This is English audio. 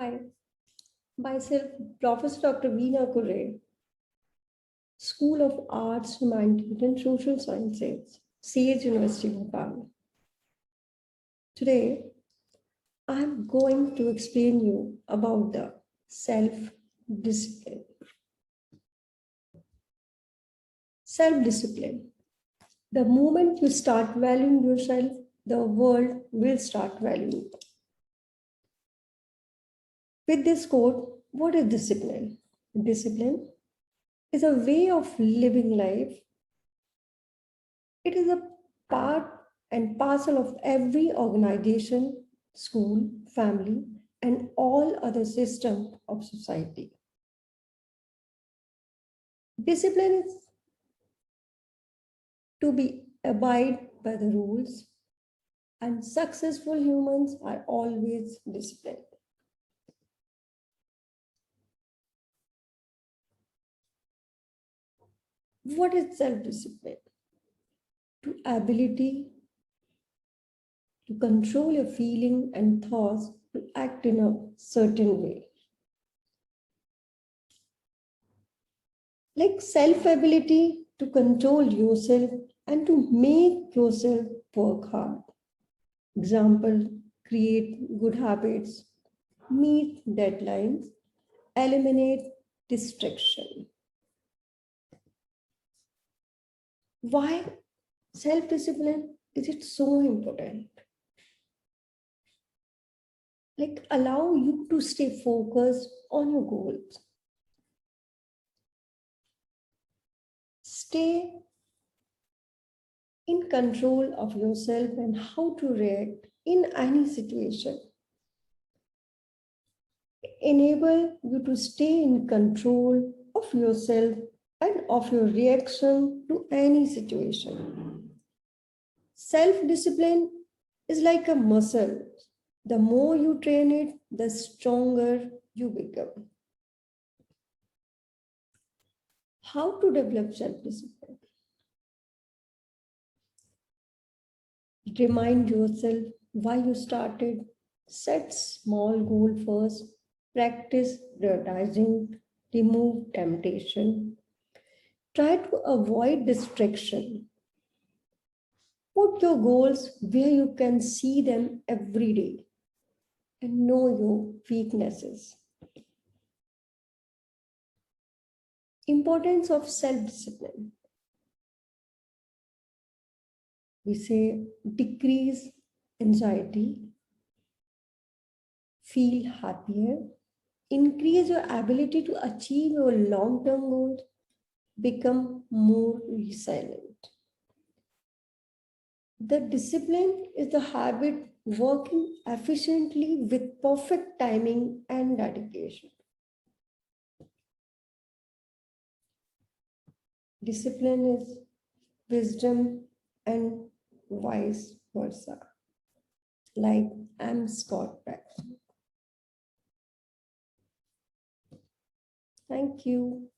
Hi, myself, Professor Dr. Veena Kurre, School of Arts, Humanities and Social Sciences, CH University, Bhopal. Today, I'm going to explain you about the self-discipline. Self-discipline. The moment you start valuing yourself, the world will start valuing you. With this quote, what is discipline? Discipline is a way of living life. It is a part and parcel of every organization, school, family, and all other systems of society. Discipline is to be abide by the rules, and successful humans are always disciplined. What is self-discipline? To ability to control your feeling and thoughts to act in a certain way. Like self-ability to control yourself and to make yourself work hard. Example, create good habits, meet deadlines, eliminate distraction. Why self-discipline is it so important? Like allow you to stay focused on your goals. Stay in control of yourself and how to react in any situation. Enable you to stay in control of yourself and of your reaction to any situation. Self-discipline is like a muscle. The more you train it, the stronger you become. How to develop self-discipline? Remind yourself why you started. Set small goal first. Practice prioritizing. Remove temptation. Try to avoid distraction. Put your goals where you can see them every day and know your weaknesses. Importance of self-discipline. We say decrease anxiety, feel happier, increase your ability to achieve your long-term goals, become more resilient. The discipline is the habit working efficiently with perfect timing and dedication. Discipline is wisdom and vice versa. Like I'm Scott Peck. Thank you.